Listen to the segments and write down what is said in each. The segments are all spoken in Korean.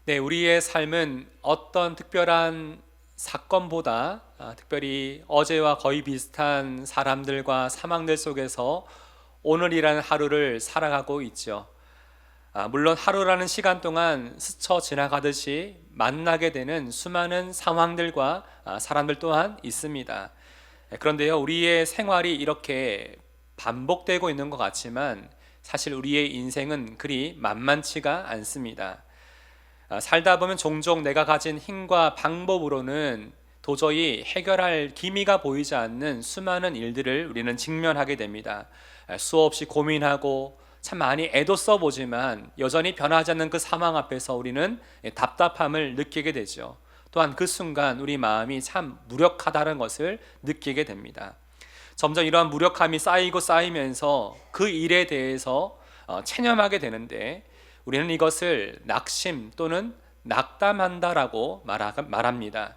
네, 우리의 삶은 어떤 특별한 사건보다 특별히 어제와 거의 비슷한 사람들과 상황들 속에서 오늘이라는 하루를 살아가고 있죠. 물론 하루라는 시간 동안 스쳐 지나가듯이 만나게 되는 수많은 상황들과 사람들 또한 있습니다. 그런데요, 우리의 생활이 이렇게 반복되고 있는 것 같지만 사실 우리의 인생은 그리 만만치가 않습니다. 살다 보면 종종 내가 가진 힘과 방법으로는 도저히 해결할 기미가 보이지 않는 수많은 일들을 우리는 직면하게 됩니다. 수없이 고민하고 참 많이 애도 써보지만 여전히 변하지 않는 그 상황 앞에서 우리는 답답함을 느끼게 되죠. 또한 그 순간 우리 마음이 참 무력하다는 것을 느끼게 됩니다. 점점 이러한 무력함이 쌓이고 쌓이면서 그 일에 대해서 체념하게 되는데, 우리는 이것을 낙심 또는 낙담한다라고 말합니다.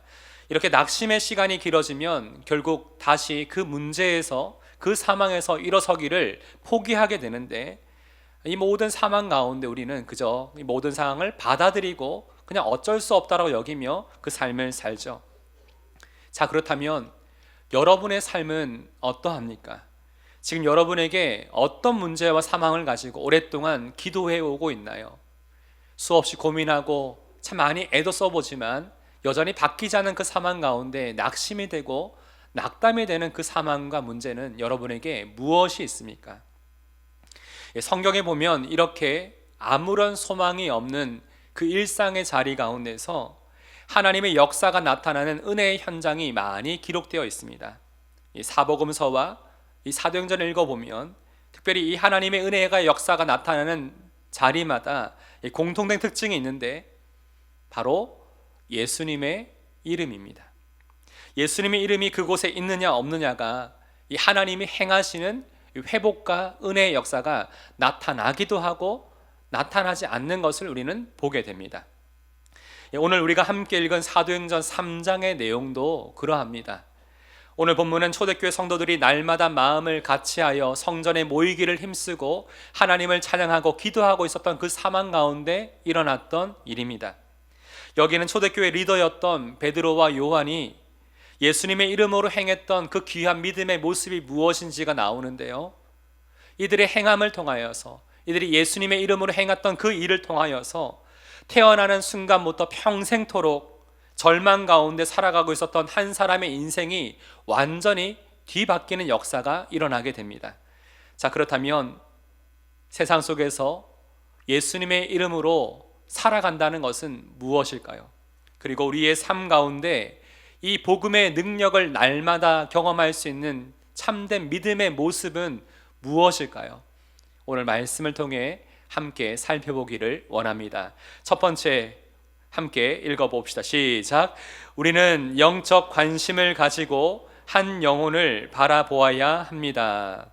이렇게 낙심의 시간이 길어지면 결국 다시 그 문제에서, 그 상황에서 일어서기를 포기하게 되는데, 이 모든 상황 가운데 우리는 그저 이 모든 상황을 받아들이고 그냥 어쩔 수 없다라고 여기며 그 삶을 살죠. 자, 그렇다면 여러분의 삶은 어떠합니까? 지금 여러분에게 어떤 문제와 상황을 가지고 오랫동안 기도해 오고 있나요? 수없이 고민하고 참 많이 애도 써보지만 여전히 바뀌지 않은 그 상황 가운데 낙심이 되고 낙담이 되는 그 상황과 문제는 여러분에게 무엇이 있습니까? 성경에 보면 이렇게 아무런 소망이 없는 그 일상의 자리 가운데서 하나님의 역사가 나타나는 은혜의 현장이 많이 기록되어 있습니다. 이 사복음서와 이 사도행전을 읽어보면 특별히 이 하나님의 은혜가 역사가 나타나는 자리마다 공통된 특징이 있는데, 바로 예수님의 이름입니다. 예수님의 이름이 그곳에 있느냐 없느냐가 이 하나님이 행하시는 회복과 은혜의 역사가 나타나기도 하고 나타나지 않는 것을 우리는 보게 됩니다. 오늘 우리가 함께 읽은 사도행전 3장의 내용도 그러합니다. 오늘 본문은 초대교회 성도들이 날마다 마음을 같이하여 성전에 모이기를 힘쓰고 하나님을 찬양하고 기도하고 있었던 그 상황 가운데 일어났던 일입니다. 여기는 초대교회 리더였던 베드로와 요한이 예수님의 이름으로 행했던 그 귀한 믿음의 모습이 무엇인지가 나오는데요, 이들의 행함을 통하여서, 이들이 예수님의 이름으로 행했던 그 일을 통하여서 태어나는 순간부터 평생토록 절망 가운데 살아가고 있었던 한 사람의 인생이 완전히 뒤바뀌는 역사가 일어나게 됩니다. 자, 그렇다면 세상 속에서 예수님의 이름으로 살아간다는 것은 무엇일까요? 그리고 우리의 삶 가운데 이 복음의 능력을 날마다 경험할 수 있는 참된 믿음의 모습은 무엇일까요? 오늘 말씀을 통해 함께 살펴보기를 원합니다. 첫 번째, 함께 읽어봅시다. 시작. 우리는 영적 관심을 가지고 한 영혼을 바라보아야 합니다.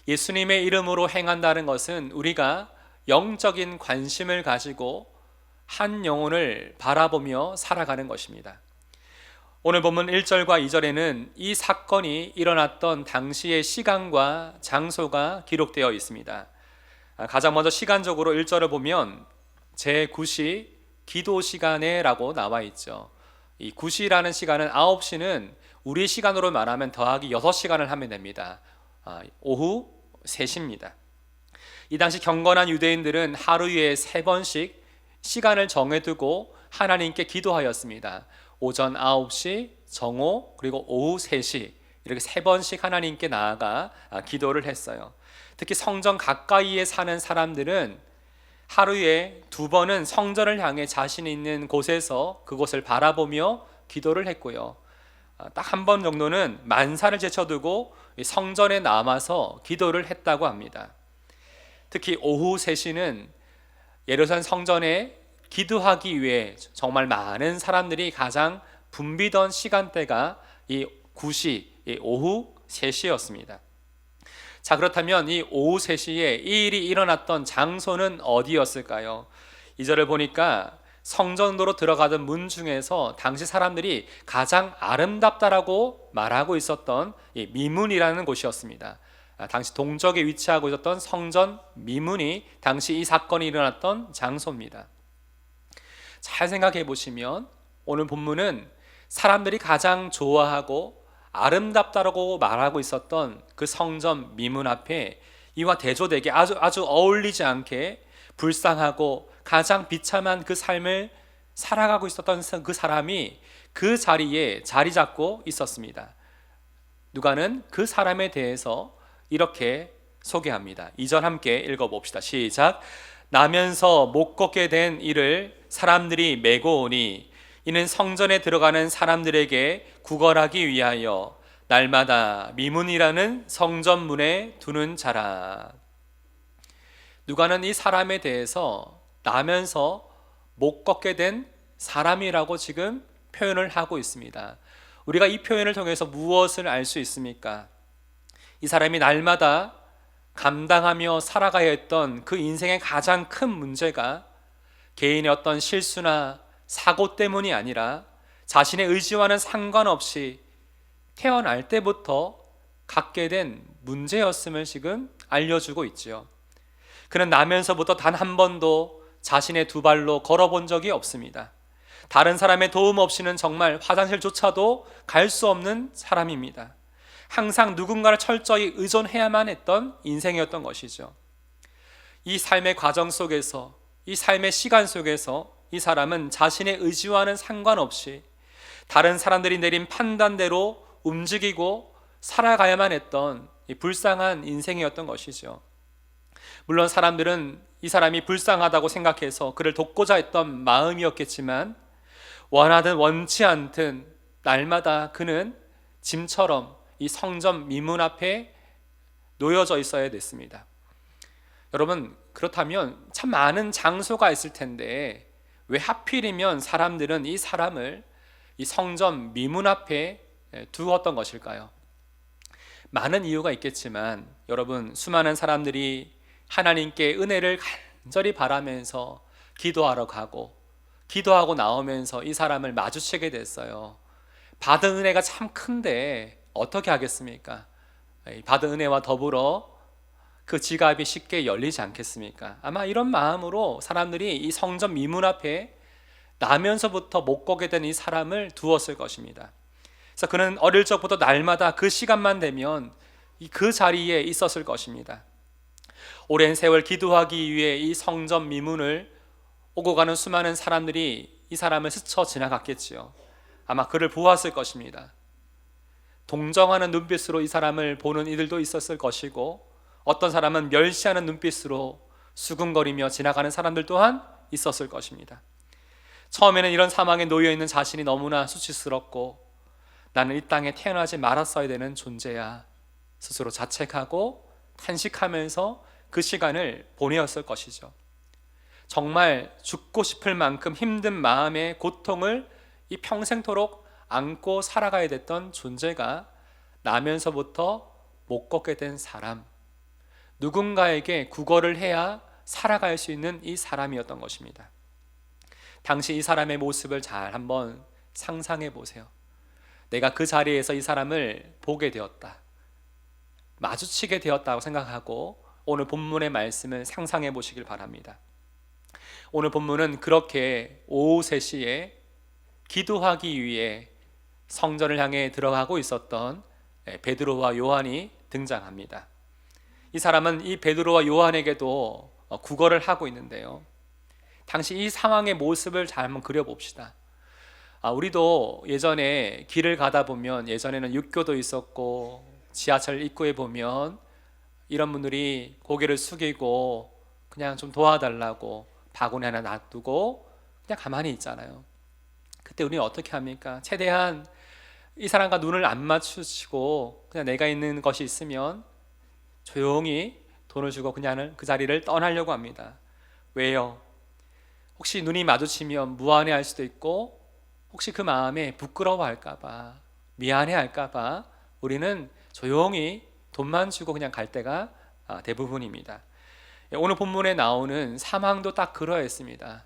예수님의 이름으로 행한다는 것은 우리가 영적인 관심을 가지고 한 영혼을 바라보며 살아가는 것입니다. 오늘 본문 1절과 2절에는 이 사건이 일어났던 당시의 시간과 장소가 기록되어 있습니다. 가장 먼저 시간적으로 1절을 보면 제9시 기도 시간에 라고 나와 있죠. 이 9시라는 시간은 9시는 우리 시간으로 말하면 더하기 6시간을 하면 됩니다. 오후 3시입니다. 이 당시 경건한 유대인들은 하루에 3번씩 시간을 정해두고 하나님께 기도하였습니다. 오전 9시, 정오, 그리고 오후 3시, 이렇게 3번씩 하나님께 나아가 기도를 했어요. 특히 성전 가까이에 사는 사람들은 하루에 2번은 성전을 향해 자신이 있는 곳에서 그곳을 바라보며 기도를 했고요, 딱 한 번 정도는 만사를 제쳐두고 성전에 남아서 기도를 했다고 합니다. 특히 오후 3시는 예루살렘 성전에 기도하기 위해 정말 많은 사람들이 가장 붐비던 시간대가 이 9시, 이 오후 3시였습니다. 자, 그렇다면 이 오후 3시에 이 일이 일어났던 장소는 어디였을까요? 2절을 보니까 성전으로 들어가던 문 중에서 당시 사람들이 가장 아름답다라고 말하고 있었던 이 미문이라는 곳이었습니다. 당시 동쪽에 위치하고 있었던 성전 미문이 당시 이 사건이 일어났던 장소입니다. 잘 생각해 보시면 오늘 본문은 사람들이 가장 좋아하고 아름답다라고 말하고 있었던 그 성전 미문 앞에 이와 대조되게 아주 어울리지 않게 불쌍하고 가장 비참한 그 삶을 살아가고 있었던 그 사람이 그 자리에 자리 잡고 있었습니다. 누가는 그 사람에 대해서 이렇게 소개합니다. 2절 함께 읽어봅시다. 시작. 나면서 못 걷게 된 이를 사람들이 메고 오니 이는 성전에 들어가는 사람들에게 구걸하기 위하여 날마다 미문이라는 성전문에 두는 자라. 누가는 이 사람에 대해서 나면서 못 걷게 된 사람이라고 지금 표현을 하고 있습니다. 우리가 이 표현을 통해서 무엇을 알 수 있습니까? 이 사람이 날마다 감당하며 살아가야 했던 그 인생의 가장 큰 문제가 개인의 어떤 실수나 사고 때문이 아니라 자신의 의지와는 상관없이 태어날 때부터 갖게 된 문제였음을 지금 알려주고 있지요. 그는 나면서부터 단 한 번도 자신의 두 발로 걸어본 적이 없습니다. 다른 사람의 도움 없이는 정말 화장실조차도 갈 수 없는 사람입니다. 항상 누군가를 철저히 의존해야만 했던 인생이었던 것이죠. 이 삶의 과정 속에서, 이 삶의 시간 속에서 이 사람은 자신의 의지와는 상관없이 다른 사람들이 내린 판단대로 움직이고 살아가야만 했던 이 불쌍한 인생이었던 것이죠. 물론 사람들은 이 사람이 불쌍하다고 생각해서 그를 돕고자 했던 마음이었겠지만 원하든 원치 않든 날마다 그는 짐처럼 이 성전 미문 앞에 놓여져 있어야 됐습니다. 여러분, 그렇다면 참 많은 장소가 있을 텐데 왜 하필이면 사람들은 이 사람을 이 성전 미문 앞에 두었던 것일까요? 많은 이유가 있겠지만 여러분, 수많은 사람들이 하나님께 은혜를 간절히 바라면서 기도하러 가고 기도하고 나오면서 이 사람을 마주치게 됐어요. 받은 은혜가 참 큰데 어떻게 하겠습니까? 받은 은혜와 더불어 그 지갑이 쉽게 열리지 않겠습니까? 아마 이런 마음으로 사람들이 이 성전 미문 앞에 나면서부터 못 걷게 된 이 사람을 두었을 것입니다. 그래서 그는 어릴 적부터 날마다 그 시간만 되면 그 자리에 있었을 것입니다. 오랜 세월 기도하기 위해 이 성전 미문을 오고 가는 수많은 사람들이 이 사람을 스쳐 지나갔겠지요. 아마 그를 보았을 것입니다. 동정하는 눈빛으로 이 사람을 보는 이들도 있었을 것이고 어떤 사람은 멸시하는 눈빛으로 수군거리며 지나가는 사람들 또한 있었을 것입니다. 처음에는 이런 상황에 놓여있는 자신이 너무나 수치스럽고 나는 이 땅에 태어나지 말았어야 되는 존재야 스스로 자책하고 탄식하면서 그 시간을 보내었을 것이죠. 정말 죽고 싶을 만큼 힘든 마음의 고통을 이 평생토록 안고 살아가야 됐던 존재가 나면서부터 못 걷게 된 사람, 누군가에게 구걸을 해야 살아갈 수 있는 이 사람이었던 것입니다. 당시 이 사람의 모습을 잘 한번 상상해 보세요. 내가 그 자리에서 이 사람을 보게 되었다, 마주치게 되었다고 생각하고 오늘 본문의 말씀을 상상해 보시길 바랍니다. 오늘 본문은 그렇게 오후 3시에 기도하기 위해 성전을 향해 들어가고 있었던 베드로와 요한이 등장합니다. 이 사람은 이 베드로와 요한에게도 구걸을 하고 있는데요. 당시 이 상황의 모습을 잘 한번 그려봅시다. 우리도 예전에 길을 가다 보면 예전에는 육교도 있었고 지하철 입구에 보면 이런 분들이 고개를 숙이고 그냥 좀 도와달라고 바구니 하나 놔두고 그냥 가만히 있잖아요. 그때 우리는 어떻게 합니까? 최대한 이 사람과 눈을 안 맞추시고 그냥 내가 있는 것이 있으면 조용히 돈을 주고 그냥 그 자리를 떠나려고 합니다. 왜요? 혹시 눈이 마주치면 무안해할 수도 있고 혹시 그 마음에 부끄러워할까봐, 미안해할까봐 우리는 조용히 돈만 주고 그냥 갈 때가 대부분입니다. 오늘 본문에 나오는 상황도 딱 그러했습니다.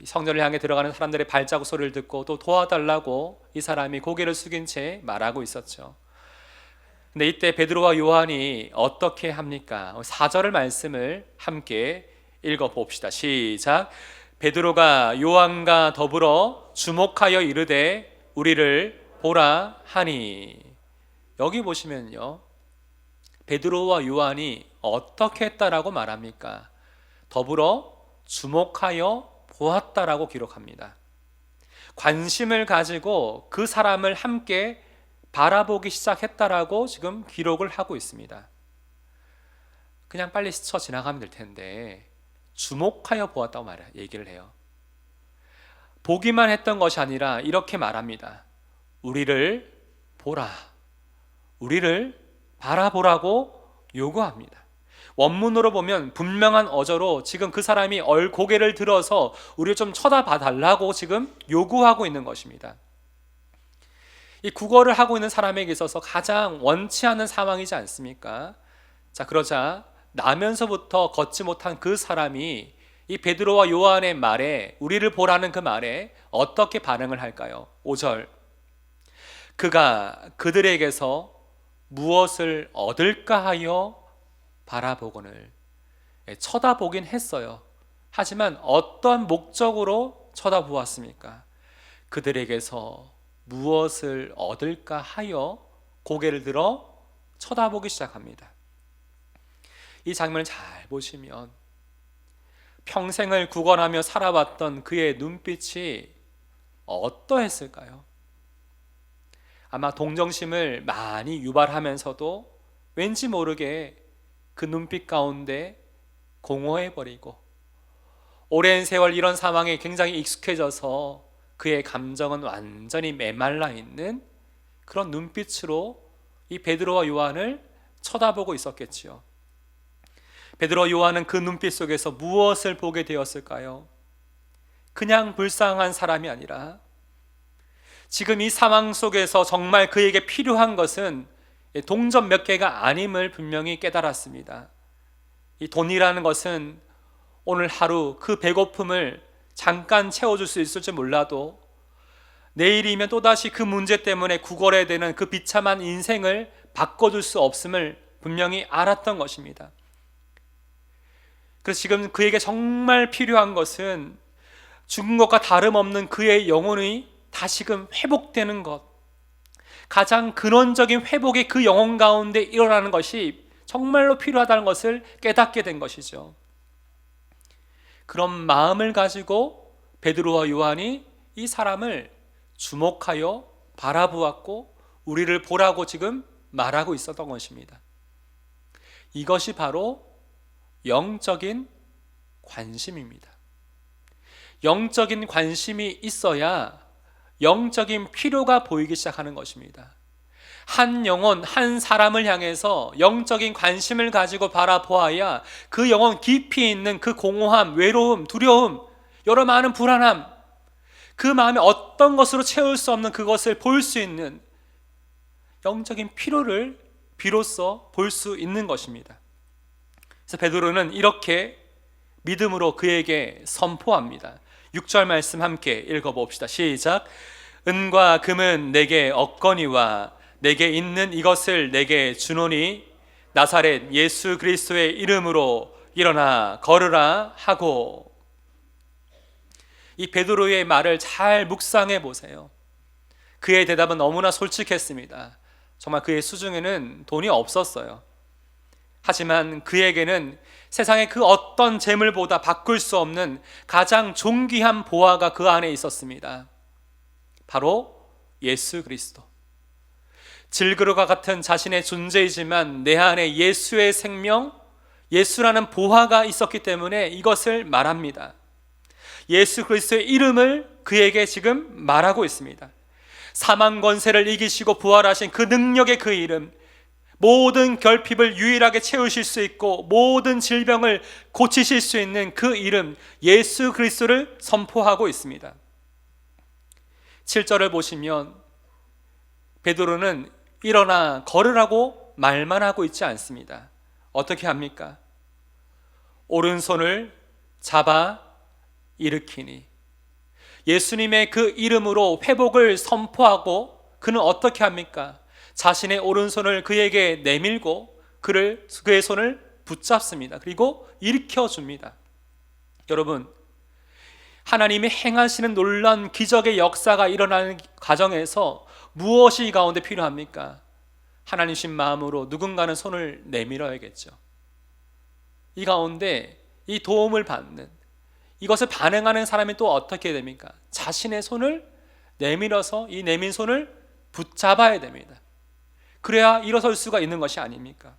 성전을 향해 들어가는 사람들의 발자국 소리를 듣고 또 도와달라고 이 사람이 고개를 숙인 채 말하고 있었죠. 근데 이때 베드로와 요한이 어떻게 합니까? 4절 말씀을 함께 읽어봅시다. 시작. 베드로가 요한과 더불어 주목하여 이르되 우리를 보라 하니. 여기 보시면요, 베드로와 요한이 어떻게 했다라고 말합니까? 더불어 주목하여 보았다라고 기록합니다. 관심을 가지고 그 사람을 함께 바라보기 시작했다라고 지금 기록을 하고 있습니다. 그냥 빨리 스쳐 지나가면 될 텐데 주목하여 보았다고 얘기를 해요. 보기만 했던 것이 아니라 이렇게 말합니다. 우리를 보라, 우리를 바라보라고 요구합니다. 원문으로 보면 분명한 어조로 지금 그 사람이 고개를 들어서 우리를 좀 쳐다봐 달라고 지금 요구하고 있는 것입니다. 이 국어를 하고 있는 사람에게 있어서 가장 원치 않은 상황이지 않습니까? 자, 그러자 나면서부터 걷지 못한 그 사람이 이 베드로와 요한의 말에, 우리를 보라는 그 말에 어떻게 반응을 할까요? 5절, 그가 그들에게서 무엇을 얻을까 하여 바라보거늘. 쳐다보긴 했어요. 하지만 어떤 목적으로 쳐다보았습니까? 그들에게서 무엇을 얻을까 하여 고개를 들어 쳐다보기 시작합니다. 이 장면을 잘 보시면 평생을 구걸하며 살아왔던 그의 눈빛이 어떠했을까요? 아마 동정심을 많이 유발하면서도 왠지 모르게 그 눈빛 가운데 공허해버리고, 오랜 세월 이런 상황에 굉장히 익숙해져서 그의 감정은 완전히 메말라 있는 그런 눈빛으로 이 베드로와 요한을 쳐다보고 있었겠지요. 베드로와 요한은 그 눈빛 속에서 무엇을 보게 되었을까요? 그냥 불쌍한 사람이 아니라 지금 이 상황 속에서 정말 그에게 필요한 것은 동전 몇 개가 아님을 분명히 깨달았습니다. 이 돈이라는 것은 오늘 하루 그 배고픔을 잠깐 채워줄 수 있을지 몰라도 내일이면 또다시 그 문제 때문에 구걸해야 되는 그 비참한 인생을 바꿔줄 수 없음을 분명히 알았던 것입니다. 그래서 지금 그에게 정말 필요한 것은 죽은 것과 다름없는 그의 영혼이 다시금 회복되는 것, 가장 근원적인 회복의 그 영혼 가운데 일어나는 것이 정말로 필요하다는 것을 깨닫게 된 것이죠. 그런 마음을 가지고 베드로와 요한이 이 사람을 주목하여 바라보았고 우리를 보라고 지금 말하고 있었던 것입니다. 이것이 바로 영적인 관심입니다. 영적인 관심이 있어야 영적인 필요가 보이기 시작하는 것입니다. 한 영혼, 한 사람을 향해서 영적인 관심을 가지고 바라보아야 그 영혼 깊이 있는 그 공허함, 외로움, 두려움, 여러 많은 불안함, 그 마음에 어떤 것으로 채울 수 없는 그것을 볼 수 있는 영적인 필요를 비로소 볼 수 있는 것입니다. 그래서 베드로는 이렇게 믿음으로 그에게 선포합니다. 6절 말씀 함께 읽어봅시다. 시작. 은과 금은 내게 없거니와 내게 있는 이것을 내게 주노니 나사렛 예수 그리스도의 이름으로 일어나 걸으라 하고. 이 베드로의 말을 잘 묵상해 보세요. 그의 대답은 너무나 솔직했습니다. 정말 그의 수중에는 돈이 없었어요. 하지만 그에게는 세상의 그 어떤 재물보다 바꿀 수 없는 가장 존귀한 보화가 그 안에 있었습니다. 바로 예수 그리스도. 질그릇과 같은 자신의 존재이지만 내 안에 예수의 생명, 예수라는 보화가 있었기 때문에 이것을 말합니다. 예수 그리스도의 이름을 그에게 지금 말하고 있습니다. 사망 권세를 이기시고 부활하신 그 능력의 그 이름, 모든 결핍을 유일하게 채우실 수 있고 모든 질병을 고치실 수 있는 그 이름 예수 그리스도를 선포하고 있습니다. 7절을 보시면 베드로는 일어나 걸으라고 말만 하고 있지 않습니다. 어떻게 합니까? 오른손을 잡아 일으키니. 예수님의 그 이름으로 회복을 선포하고 그는 어떻게 합니까? 자신의 오른손을 그에게 내밀고 그의 손을 붙잡습니다. 그리고 일으켜 줍니다. 여러분, 하나님이 행하시는 놀라운 기적의 역사가 일어나는 과정에서 무엇이 이 가운데 필요합니까? 하나님신 마음으로 누군가는 손을 내밀어야겠죠. 이 가운데 이 도움을 받는, 이것을 반응하는 사람이 또 어떻게 됩니까? 자신의 손을 내밀어서 이 내민 손을 붙잡아야 됩니다. 그래야 일어설 수가 있는 것이 아닙니까?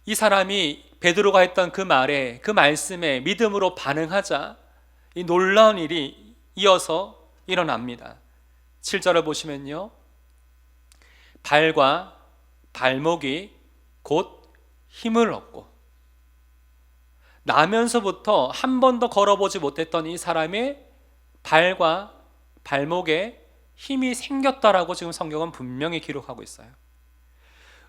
이 사람이 베드로가 했던 그 말에, 그 말씀에 믿음으로 반응하자 이 놀라운 일이 이어서 일어납니다. 7절을 보시면요, 발과 발목이 곧 힘을 얻고, 나면서부터 한 번도 걸어보지 못했던 이 사람의 발과 발목에 힘이 생겼다라고 지금 성경은 분명히 기록하고 있어요.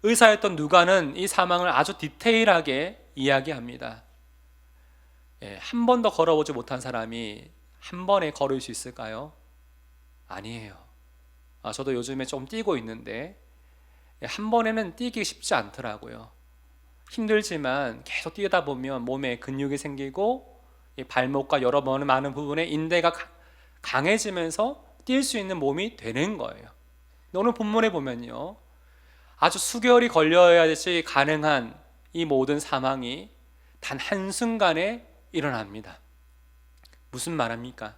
의사였던 누가는 이 사망을 아주 디테일하게 이야기합니다. 한 번도 걸어보지 못한 사람이 한 번에 걸을 수 있을까요? 아니에요. 저도 요즘에 좀 뛰고 있는데 한 번에는 뛰기 쉽지 않더라고요. 힘들지만 계속 뛰다 보면 몸에 근육이 생기고 발목과 여러 번 많은 부분에 인대가 강해지면서 뛸 수 있는 몸이 되는 거예요. 오늘 본문에 보면요, 아주 수개월이 걸려야지 가능한 이 모든 사망이 단 한순간에 일어납니다. 무슨 말합니까?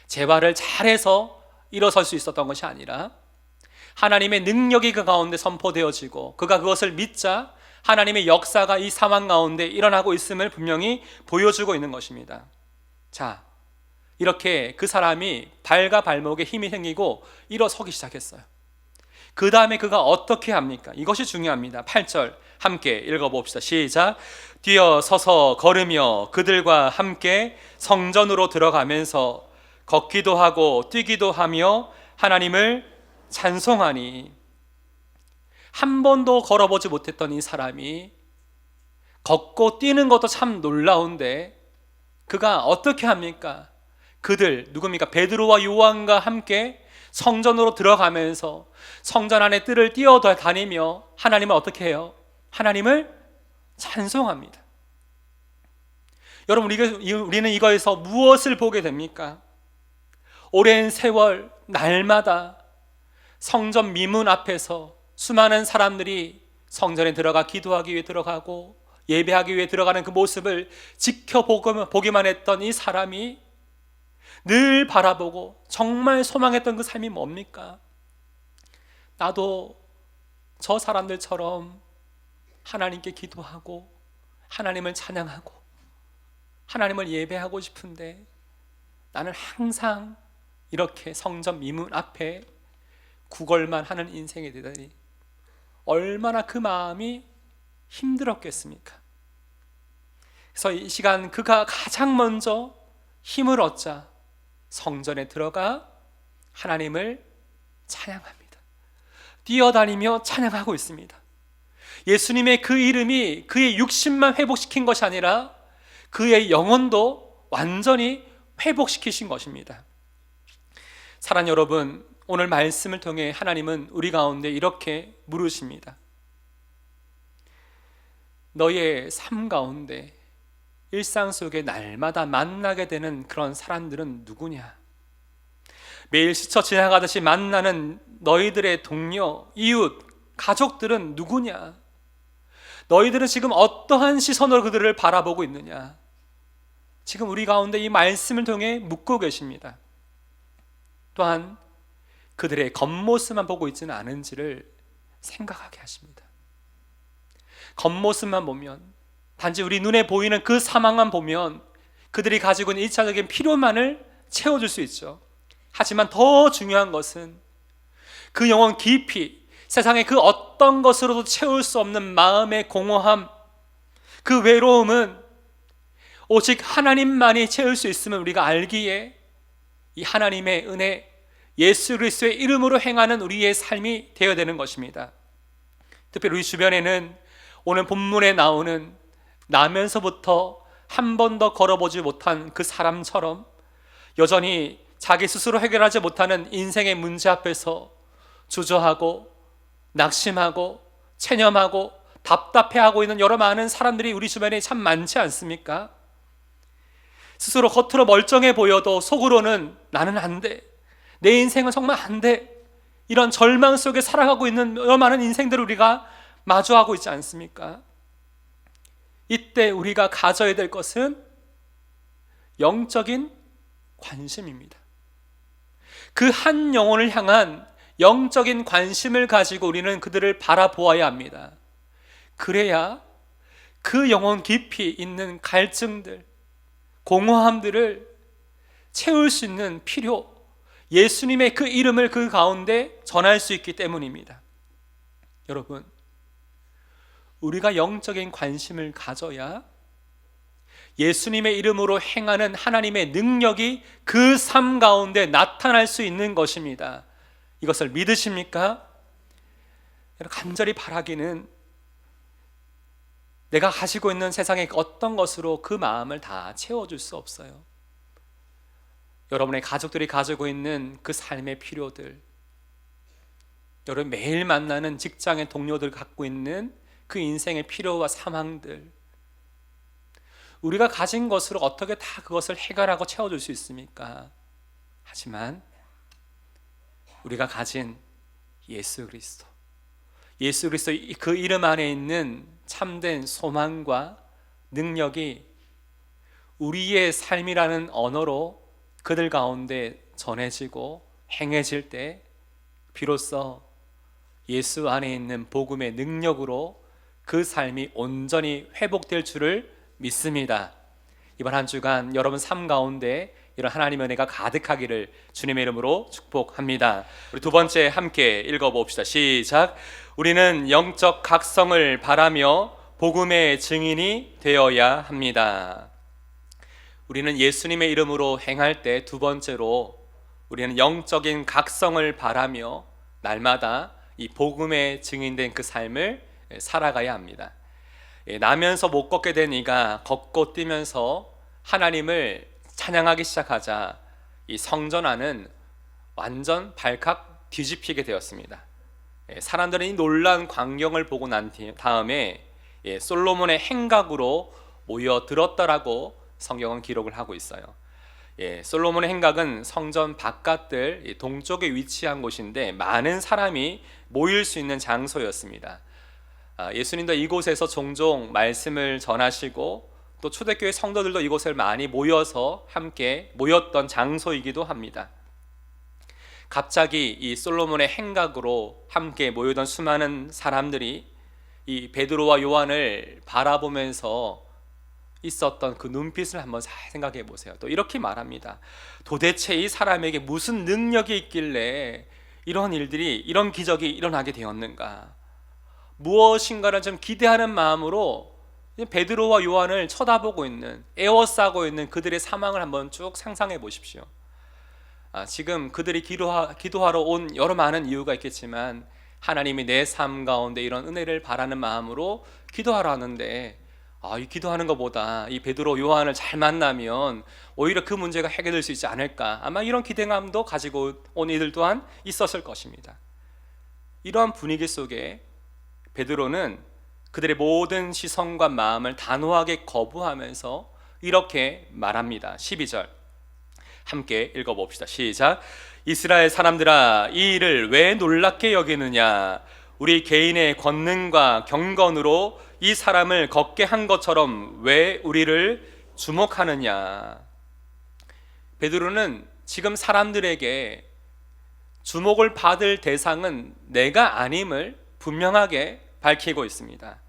재활을 잘해서 일어설 수 있었던 것이 아니라 하나님의 능력이 그 가운데 선포되어지고 그가 그것을 믿자 하나님의 역사가 이 상황 가운데 일어나고 있음을 분명히 보여주고 있는 것입니다. 자, 이렇게 그 사람이 발과 발목에 힘이 생기고 일어서기 시작했어요. 그 다음에 그가 어떻게 합니까? 이것이 중요합니다. 8절 함께 읽어봅시다. 시작. 뛰어 서서 걸으며 그들과 함께 성전으로 들어가면서 걷기도 하고 뛰기도 하며 하나님을 찬송하니. 한 번도 걸어보지 못했던 이 사람이 걷고 뛰는 것도 참 놀라운데 그가 어떻게 합니까? 그들 누굽니까? 베드로와 요한과 함께 성전으로 들어가면서 성전 안에 뜰을 뛰어다니며 하나님을 어떻게 해요? 하나님을 찬송합니다. 여러분, 우리는 이거에서 무엇을 보게 됩니까? 오랜 세월 날마다 성전 미문 앞에서 수많은 사람들이 성전에 들어가 기도하기 위해 들어가고 예배하기 위해 들어가는 그 모습을 지켜보기만 했던 이 사람이 늘 바라보고 정말 소망했던 그 삶이 뭡니까? 나도 저 사람들처럼 하나님께 기도하고 하나님을 찬양하고 하나님을 예배하고 싶은데 나는 항상 이렇게 성전 미문 앞에 구걸만 하는 인생이 되다니 얼마나 그 마음이 힘들었겠습니까? 그래서 이 시간 그가 가장 먼저 힘을 얻자 성전에 들어가 하나님을 찬양합니다. 뛰어다니며 찬양하고 있습니다. 예수님의 그 이름이 그의 육신만 회복시킨 것이 아니라 그의 영혼도 완전히 회복시키신 것입니다. 사랑하는 여러분, 오늘 말씀을 통해 하나님은 우리 가운데 이렇게 물으십니다. 너의 삶 가운데 일상 속에 날마다 만나게 되는 그런 사람들은 누구냐? 매일 스쳐 지나가듯이 만나는 너희들의 동료, 이웃, 가족들은 누구냐? 너희들은 지금 어떠한 시선으로 그들을 바라보고 있느냐? 지금 우리 가운데 이 말씀을 통해 묻고 계십니다. 또한 그들의 겉모습만 보고 있지는 않은지를 생각하게 하십니다. 겉모습만 보면, 단지 우리 눈에 보이는 그 상황만 보면 그들이 가지고 있는 일차적인 필요만을 채워줄 수 있죠. 하지만 더 중요한 것은 그 영혼 깊이 세상의 그 어떤 것으로도 채울 수 없는 마음의 공허함, 그 외로움은 오직 하나님만이 채울 수 있음을 우리가 알기에 이 하나님의 은혜, 예수 그리스도의 이름으로 행하는 우리의 삶이 되어야 되는 것입니다. 특별히 우리 주변에는 오늘 본문에 나오는 나면서부터 한 번도 걸어보지 못한 그 사람처럼 여전히 자기 스스로 해결하지 못하는 인생의 문제 앞에서 주저하고 낙심하고 체념하고 답답해하고 있는 여러 많은 사람들이 우리 주변에 참 많지 않습니까? 스스로 겉으로 멀쩡해 보여도 속으로는 나는 안 돼, 내 인생은 정말 안 돼, 이런 절망 속에 살아가고 있는 여러 많은 인생들을 우리가 마주하고 있지 않습니까? 이때 우리가 가져야 될 것은 영적인 관심입니다. 그 한 영혼을 향한 영적인 관심을 가지고 우리는 그들을 바라보아야 합니다. 그래야 그 영혼 깊이 있는 갈증들, 공허함들을 채울 수 있는 필요, 예수님의 그 이름을 그 가운데 전할 수 있기 때문입니다. 여러분, 우리가 영적인 관심을 가져야 예수님의 이름으로 행하는 하나님의 능력이 그 삶 가운데 나타날 수 있는 것입니다. 이것을 믿으십니까? 간절히 바라기는 내가 가지고 있는 세상의 어떤 것으로 그 마음을 다 채워줄 수 없어요. 여러분의 가족들이 가지고 있는 그 삶의 필요들, 여러분 매일 만나는 직장의 동료들 갖고 있는 그 인생의 필요와 사망들, 우리가 가진 것으로 어떻게 다 그것을 해결하고 채워줄 수 있습니까? 하지만 우리가 가진 예수 그리스도, 예수 그리스도 그 이름 안에 있는 참된 소망과 능력이 우리의 삶이라는 언어로 그들 가운데 전해지고 행해질 때 비로소 예수 안에 있는 복음의 능력으로 그 삶이 온전히 회복될 줄을 믿습니다. 이번 한 주간 여러분 삶 가운데 이런 하나님의 은혜가 가득하기를 주님의 이름으로 축복합니다. 우리 두 번째 함께 읽어봅시다. 시작. 우리는 영적 각성을 바라며 복음의 증인이 되어야 합니다. 우리는 예수님의 이름으로 행할 때 두 번째로 우리는 영적인 각성을 바라며 날마다 이 복음의 증인된 그 삶을 살아가야 합니다. 나면서 못 걷게 된 이가 걷고 뛰면서 하나님을 찬양하기 시작하자 이 성전 안은 완전 발칵 뒤집히게 되었습니다. 사람들은 이 놀라운 광경을 보고 난 다음에 솔로몬의 행각으로 모여들었다라고 성경은 기록을 하고 있어요. 솔로몬의 행각은 성전 바깥들 동쪽에 위치한 곳인데 많은 사람이 모일 수 있는 장소였습니다. 예수님도 이곳에서 종종 말씀을 전하시고 또 초대교회 성도들도 이곳을 많이 모여서 함께 모였던 장소이기도 합니다. 갑자기 이 솔로몬의 행각으로 함께 모이던 수많은 사람들이 이 베드로와 요한을 바라보면서 있었던 그 눈빛을 한번 생각해 보세요. 또 이렇게 말합니다. 도대체 이 사람에게 무슨 능력이 있길래 이런 일들이, 이런 기적이 일어나게 되었는가? 무엇인가를 좀 기대하는 마음으로 베드로와 요한을 쳐다보고 있는, 에워싸고 있는 그들의 상황을 한번 쭉 상상해 보십시오. 지금 그들이 기도하러 온 여러 많은 이유가 있겠지만 하나님이 내 삶 가운데 이런 은혜를 바라는 마음으로 기도하러 왔는데 이 기도하는 것보다 이 베드로 요한을 잘 만나면 오히려 그 문제가 해결될 수 있지 않을까, 아마 이런 기대감도 가지고 온 이들 또한 있었을 것입니다. 이러한 분위기 속에 베드로는 그들의 모든 시선과 마음을 단호하게 거부하면서 이렇게 말합니다. 12절 함께 읽어봅시다. 시작. 이스라엘 사람들아, 이 일을 왜 놀랍게 여기느냐? 우리 개인의 권능과 경건으로 이 사람을 걷게 한 것처럼 왜 우리를 주목하느냐? 베드로는 지금 사람들에게 주목을 받을 대상은 내가 아님을 분명하게 밝히고 있습니다.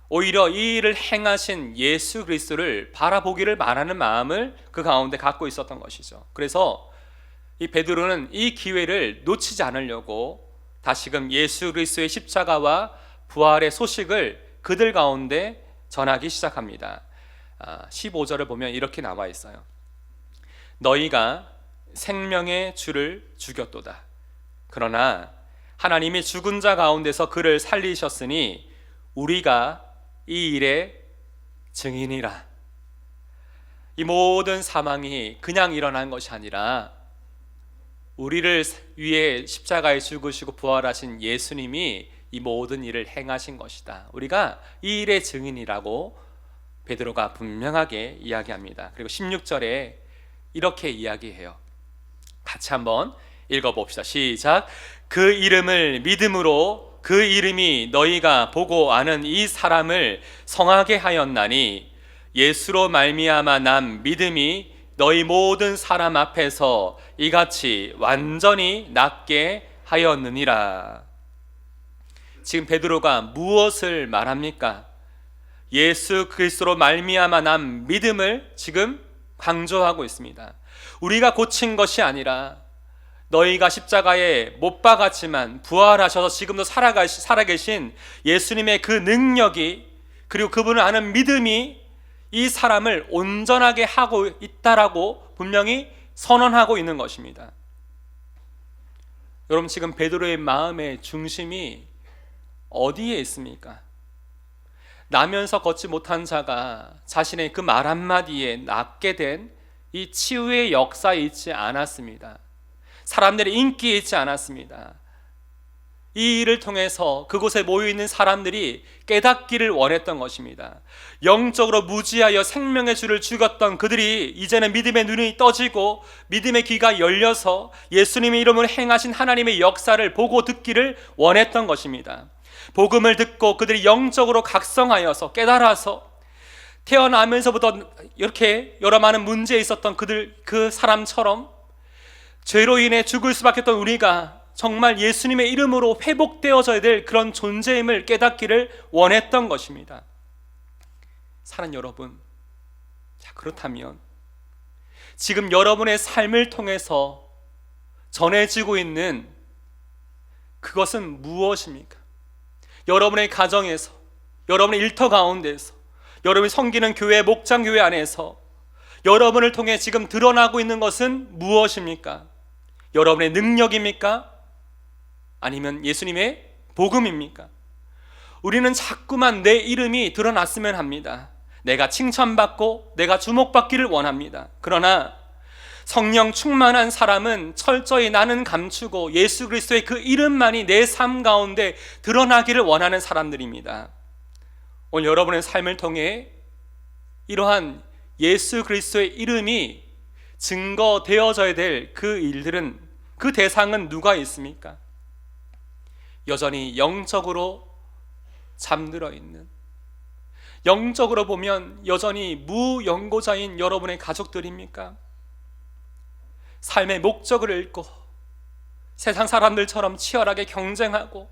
오히려 이 일을 행하신 예수 그리스도를 바라보기를 바라는 마음을 그 가운데 갖고 있었던 것이죠. 그래서 이 베드로는 이 기회를 놓치지 않으려고 다시금 예수 그리스도의 십자가와 부활의 소식을 그들 가운데 전하기 시작합니다. 15절을 보면 이렇게 나와 있어요. 너희가 생명의 주를 죽였도다. 그러나 하나님이 죽은 자 가운데서 그를 살리셨으니 우리가 이 일의 증인이라. 이 모든 사망이 그냥 일어난 것이 아니라 우리를 위해 십자가에 죽으시고 부활하신 예수님이 이 모든 일을 행하신 것이다. 우리가 이 일의 증인이라고 베드로가 분명하게 이야기합니다. 그리고 16절에 이렇게 이야기해요. 같이 한번 읽어봅시다. 시작. 그 이름을 믿음으로 그 이름이 너희가 보고 아는 이 사람을 성하게 하였나니 예수로 말미암아 난 믿음이 너희 모든 사람 앞에서 이같이 완전히 낫게 하였느니라. 지금 베드로가 무엇을 말합니까? 예수 그리스도로 말미암아 난 믿음을 지금 강조하고 있습니다. 우리가 고친 것이 아니라 너희가 십자가에 못 박았지만 부활하셔서 지금도 살아계신 예수님의 그 능력이, 그리고 그분을 아는 믿음이 이 사람을 온전하게 하고 있다라고 분명히 선언하고 있는 것입니다. 여러분, 지금 베드로의 마음의 중심이 어디에 있습니까? 나면서 걷지 못한 자가 자신의 그 말 한마디에 낫게 된 이 치유의 역사에 있지 않았습니다. 사람들의 인기에 있지 않았습니다. 이 일을 통해서 그곳에 모여있는 사람들이 깨닫기를 원했던 것입니다. 영적으로 무지하여 생명의 주를 죽였던 그들이 이제는 믿음의 눈이 떠지고 믿음의 귀가 열려서 예수님의 이름으로 행하신 하나님의 역사를 보고 듣기를 원했던 것입니다. 복음을 듣고 그들이 영적으로 각성하여서 깨달아서 태어나면서부터 이렇게 여러 많은 문제에 있었던 그 사람처럼 죄로 인해 죽을 수밖에 없던 우리가 정말 예수님의 이름으로 회복되어져야 될 그런 존재임을 깨닫기를 원했던 것입니다. 사랑하는 여러분, 자, 그렇다면 지금 여러분의 삶을 통해서 전해지고 있는 그것은 무엇입니까? 여러분의 가정에서, 여러분의 일터 가운데서, 여러분이 섬기는 교회, 목장교회 안에서 여러분을 통해 지금 드러나고 있는 것은 무엇입니까? 여러분의 능력입니까? 아니면 예수님의 복음입니까? 우리는 자꾸만 내 이름이 드러났으면 합니다. 내가 칭찬받고 내가 주목받기를 원합니다. 그러나 성령 충만한 사람은 철저히 나는 감추고 예수 그리스도의 그 이름만이 내 삶 가운데 드러나기를 원하는 사람들입니다. 오늘 여러분의 삶을 통해 이러한 예수 그리스도의 이름이 증거되어져야 될 그 일들은, 그 대상은 누가 있습니까? 여전히 영적으로 잠들어 있는, 영적으로 보면 여전히 무연고자인 여러분의 가족들입니까? 삶의 목적을 잃고 세상 사람들처럼 치열하게 경쟁하고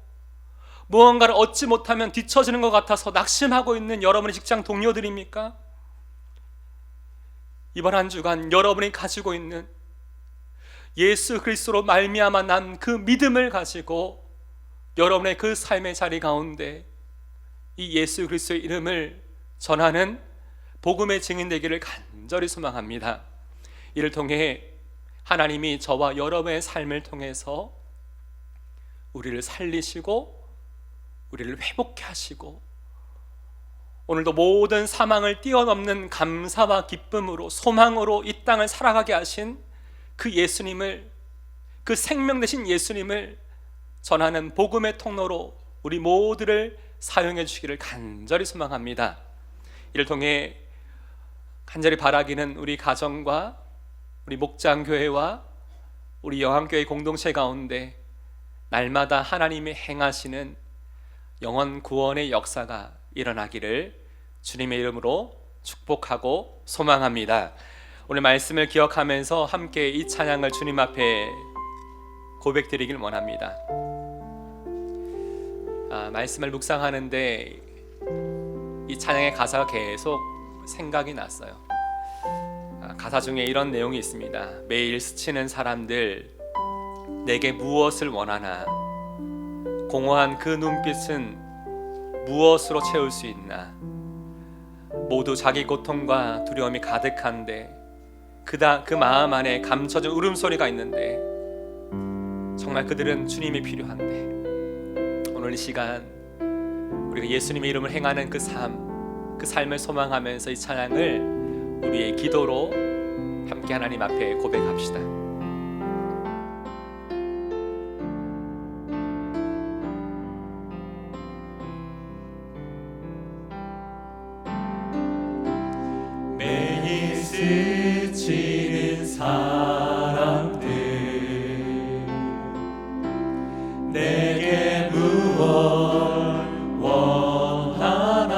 무언가를 얻지 못하면 뒤처지는 것 같아서 낙심하고 있는 여러분의 직장 동료들입니까? 이번 한 주간 여러분이 가지고 있는 예수 그리스도로 말미암아 난 그 믿음을 가지고 여러분의 그 삶의 자리 가운데 이 예수 그리스도의 이름을 전하는 복음의 증인 되기를 간절히 소망합니다. 이를 통해 하나님이 저와 여러분의 삶을 통해서 우리를 살리시고 우리를 회복케 하시고 오늘도 모든 사망을 뛰어넘는 감사와 기쁨으로 소망으로 이 땅을 살아가게 하신 그 예수님을, 그 생명 되신 예수님을 전하는 복음의 통로로 우리 모두를 사용해 주시기를 간절히 소망합니다. 이를 통해 간절히 바라기는 우리 가정과 우리 목장교회와 우리 영암교회 공동체 가운데 날마다 하나님이 행하시는 영원 구원의 역사가 일어나기를 주님의 이름으로 축복하고 소망합니다. 오늘 말씀을 기억하면서 함께 이 찬양을 주님 앞에 고백드리길 원합니다. 말씀을 묵상하는데 이 찬양의 가사가 계속 생각이 났어요. 가사 중에 이런 내용이 있습니다. 매일 스치는 사람들 내게 무엇을 원하나, 공허한 그 눈빛은 무엇으로 채울 수 있나. 모두 자기 고통과 두려움이 가득한데 그 마음 안에 감춰진 울음소리가 있는데 정말 그들은 주님이 필요한데, 오늘 이 시간 우리가 예수님의 이름을 행하는 그 삶을 소망하면서 이 찬양을 우리의 기도로 함께 하나님 앞에 고백합시다. 사람들 내게 무엇 원하나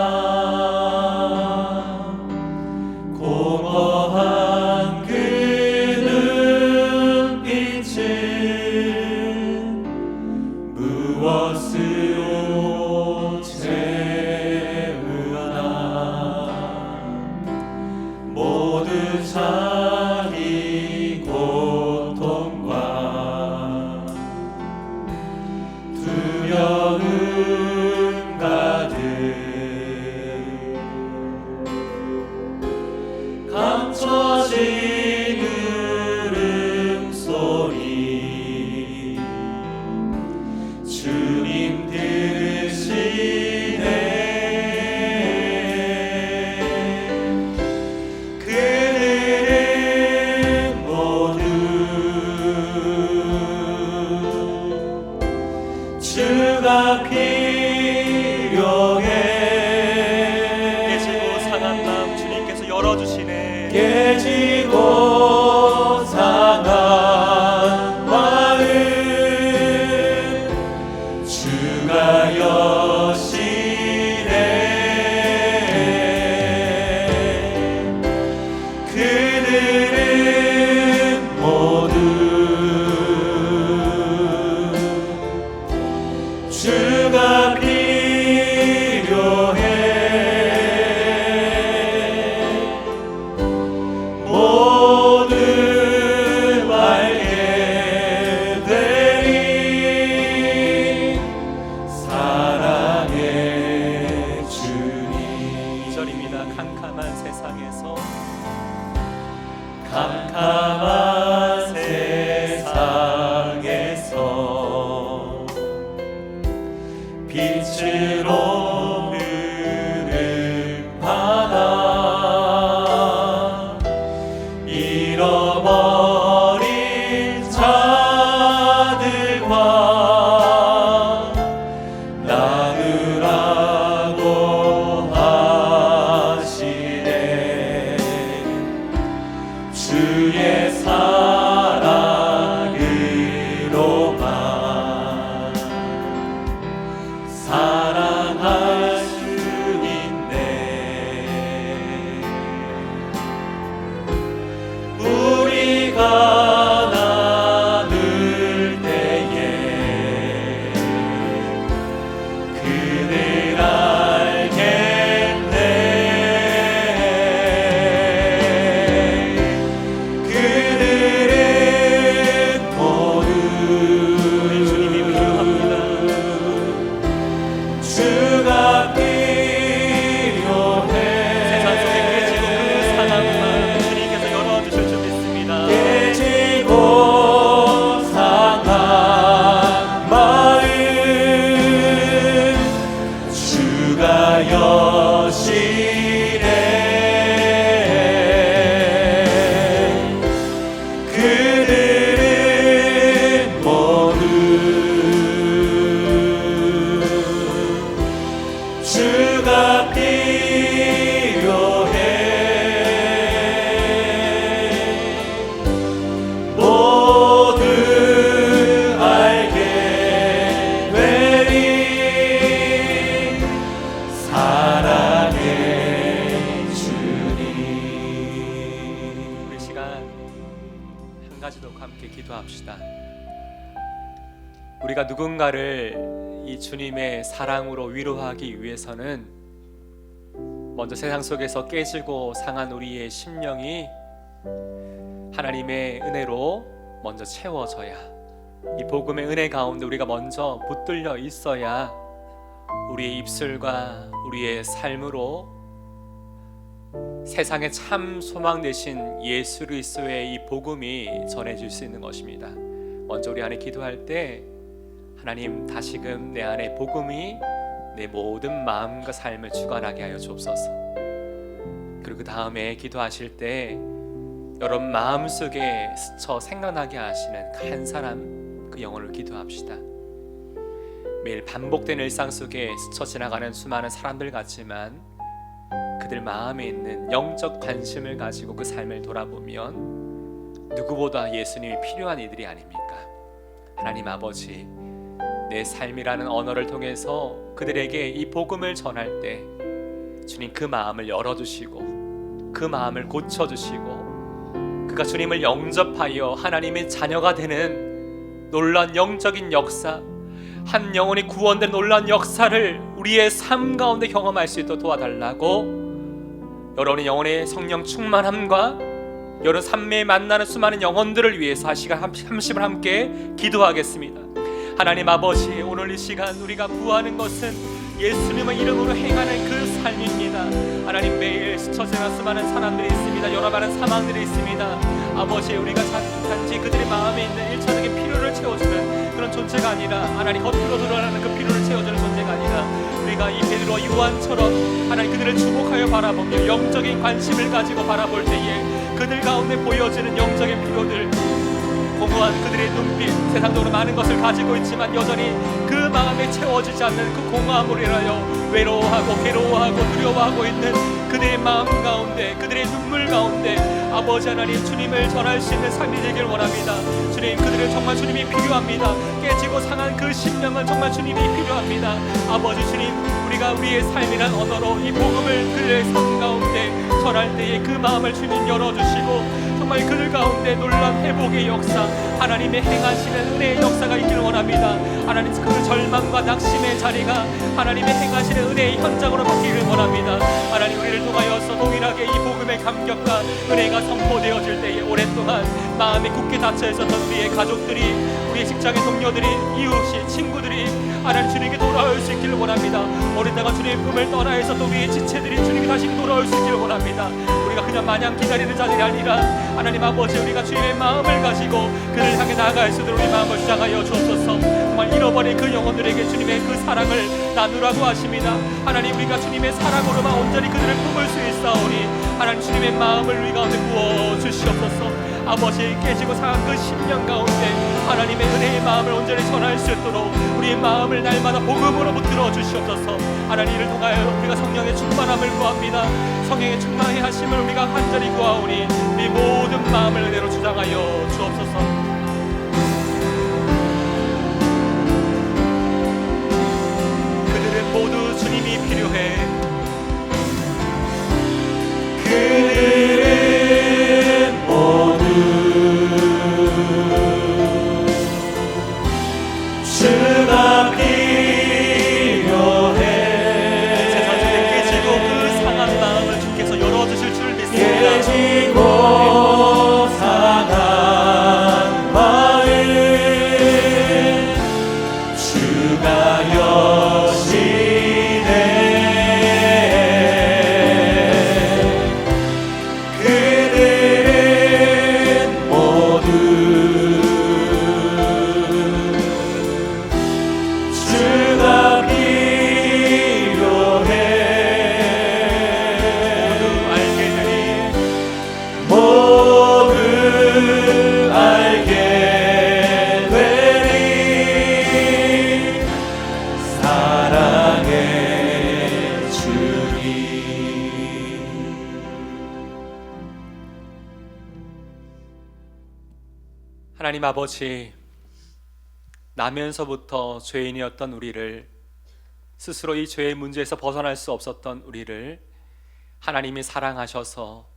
공허한 그 눈빛은 무엇으로 채우나 모두 자기 고통과 두려움 가득 감춰진 울음소리 주님 들으시네 그들은 모두 주가 필요해 깨지고 상한 마음 주님께서 열어주시네 깨지고 상한 마음 주가 여시네 그들은 모두 주가 필요해 모두 알게 되리 사랑의 주님 2절입니다. 캄캄한 세상에서 캄캄한 세상에서 빛으로 흐름 바다 잃어버린 자들과 나누라고 하시네 주의 사랑으로만 사랑할 수 있네 우리가 나눌 때에 그들 알겠네 그들은 모두 주님이 필요합니다 주가 필요해 세상 속에 깨지고 그 상황만 주님께서 열어주실 줄 믿습니다 깨지고 상한 마음 주가 여시네 그들은 모두 주가 필요해 모두 알게 되리 사랑의 주님 우리 시간 한 가지 더 함께 기도합시다. 우리가 누군가를 이 주님의 사랑으로 위로하기 위해서는 먼저 세상 속에서 깨지고 상한 우리의 심령이 하나님의 은혜로 먼저 채워져야 이 복음의 은혜 가운데 우리가 먼저 붙들려 있어야 우리의 입술과 우리의 삶으로 세상의 참 소망 되신 예수 그리스도의 이 복음이 전해질 수 있는 것입니다. 먼저 우리 안에 기도할 때 하나님 다시금 내 안에 복음이 내 모든 마음과 삶을 주관하게 하여 주옵소서. 그리고 그 다음에 기도하실 때 여러분 마음속에 스쳐 생각나게 하시는 간사람 그 영혼을 기도합시다. 매일 반복되는 일상 속에 스쳐 지나가는 수많은 사람들 같지만 그들 마음에 있는 영적 관심을 가지고 그 삶을 돌아보면 누구보다 예수님이 필요한 이들이 아닙니까? 하나님 아버지, 내 삶이라는 언어를 통해서 그들에게 이 복음을 전할 때 주님 그 마음을 열어주시고 그 마음을 고쳐주시고 그가 주님을 영접하여 하나님의 자녀가 되는 놀라운 영적인 역사, 한 영혼이 구원된 놀라운 역사를 우리의 삶 가운데 경험할 수 있도록 도와달라고 여러분의 영혼의 성령 충만함과 여러분 삶에 만나는 수많은 영혼들을 위해서 한 시간 함심을 함께 기도하겠습니다. 하나님 아버지, 오늘 이 시간 우리가 구하는 것은 예수님의 이름으로 행하는 그 삶입니다. 하나님, 매일 스쳐 지나는 수많은 사람들이 있습니다. 여러 많은 사망들이 있습니다. 아버지, 우리가 단지 그들의 마음에 있는 일차적인 필요를 채워주는 그런 존재가 아니라 하나님 겉으로 드러나는 그 필요를 채워주는 존재가 아니라 우리가 이 베드로와 요한처럼 하나님 그들을 주목하여 바라보며 영적인 관심을 가지고 바라볼 때에 그들 가운데 보여지는 영적인 필요들, 공허한 그들의 눈빛, 세상적으로 많은 것을 가지고 있지만 여전히 그 마음에 채워지지 않는 그 공허함으로 인하여 외로워하고 괴로워하고 두려워하고 있는 그들의 마음 가운데, 그들의 눈물 가운데 아버지 하나님 주님을 전할 수 있는 삶이 되길 원합니다. 주님, 그들은 정말 주님이 필요합니다. 깨지고 상한 그 심령은 정말 주님이 필요합니다. 아버지 주님, 우리가 우리의 삶이란 언어로 이 복음을 그들의 삶 가운데 전할 때에 그 마음을 주님 열어주시고 정말 그들 가운데 놀라운 회복의 역사, 하나님의 행하시는 은혜의 역사가 있기를 원합니다. 하나님, 그 절망과 낙심의 자리가 하나님의 행하시는 은혜의 현장으로 바뀌기를 원합니다. 하나님, 우리를 통하여서 동일하게 이 복음의 감격과 은혜가 선포되어질 때에 오랫동안 마음이 굳게 닫혀 있었던 우리의 가족들이, 우리의 직장의 동료들이, 이웃이, 친구들이 하나님 주님께 돌아올 수 있기를 원합니다. 오랫동안 주님의 꿈을 떠나 있었던 우리의 지체들이 주님이 다시 돌아올 수 있기를 원합니다. 우리가 그냥 마냥 기다리는 자들이 아니라 하나님 아버지, 우리가 주님의 마음을 가지고 그를 향해 나아갈 수 있도록 우리 마음을 시작하여 주옵소서. 정말 잃어버린 그 영혼들에게 주님의 그 사랑을 나누라고 하십니다. 하나님, 우리가 주님의 사랑으로만 온전히 그들을 품을 수 있사오니 하나님 주님의 마음을 우리 가운데 부어 주시옵소서. 아버지, 깨지고 상한 그 심령 가운데 하나님의 은혜의 마음을 온전히 전할 수 있도록 우리의 마음을 날마다 복음으로 붙들어 주시옵소서. 하나님, 이를 통하여 우리가 성령의 충만함을 구합니다. 성령의 충만의 하심을 우리가 간절히 구하오니 우리 모든 마음을 은혜로 주장하여 주옵소서. 그들은 모두 주님이 필요해. 그들은 모두 주가 필요해. 세상에 깨지고 그 상한 마음을 주께서 열어주실 줄 믿습니다. 깨지고 상한 마음 주가 여시네. 그들은 모두 주가 필요해. 모두 알게 되리 사랑의 주님. 하나님 아버지, 나면서부터 죄인이었던 우리를, 스스로 이 죄의 문제에서 벗어날 수 없었던 우리를 하나님이 사랑하셔서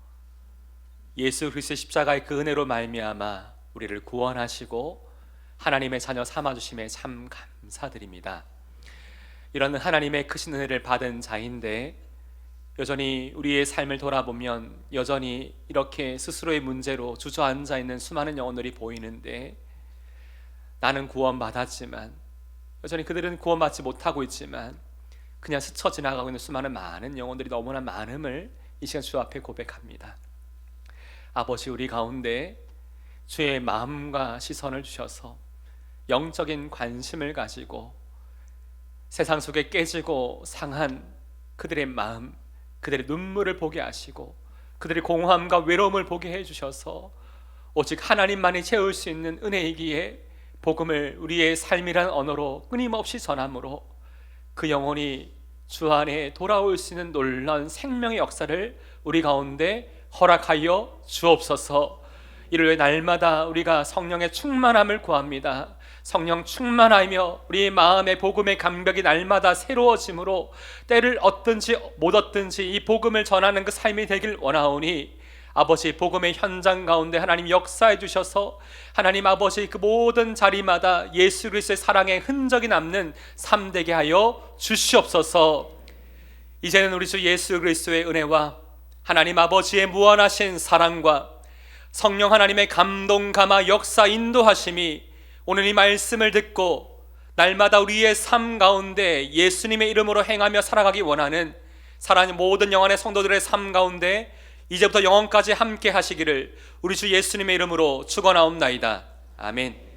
예수 그리스도의 십자가의 그 은혜로 말미암아 우리를 구원하시고 하나님의 자녀 삼아주심에 참 감사드립니다. 이런 하나님의 크신 은혜를 받은 자인데 여전히 우리의 삶을 돌아보면 여전히 이렇게 스스로의 문제로 주저앉아 있는 수많은 영혼들이 보이는데, 나는 구원받았지만 여전히 그들은 구원받지 못하고 있지만 그냥 스쳐 지나가고 있는 수많은 많은 영혼들이 너무나 많음을 이 시간 주 앞에 고백합니다. 아버지, 우리 가운데 주의 마음과 시선을 주셔서 영적인 관심을 가지고 세상 속에 깨지고 상한 그들의 마음, 그들의 눈물을 보게 하시고 그들의 공허함과 외로움을 보게 해주셔서 오직 하나님만이 채울 수 있는 은혜이기에 복음을 우리의 삶이란 언어로 끊임없이 전함으로 그 영혼이 주 안에 돌아올 수 있는 놀라운 생명의 역사를 우리 가운데 허락하여 주옵소서. 이를 위해 날마다 우리가 성령의 충만함을 구합니다. 성령 충만하며 우리 마음의 복음의 감격이 날마다 새로워짐으로 때를 얻든지 못 얻든지 이 복음을 전하는 그 삶이 되길 원하오니 아버지, 복음의 현장 가운데 하나님 역사해 주셔서 하나님 아버지 그 모든 자리마다 예수 그리스도의 사랑의 흔적이 남는 삶 되게 하여 주시옵소서. 이제는 우리 주 예수 그리스도의 은혜와 하나님 아버지의 무한하신 사랑과 성령 하나님의 감동 감화 역사 인도하심이 오늘 이 말씀을 듣고 날마다 우리의 삶 가운데 예수님의 이름으로 행하며 살아가기 원하는 사랑하는 모든 영혼의 성도들의 삶 가운데 이제부터 영원까지 함께 하시기를 우리 주 예수님의 이름으로 축원하옵나이다. 아멘.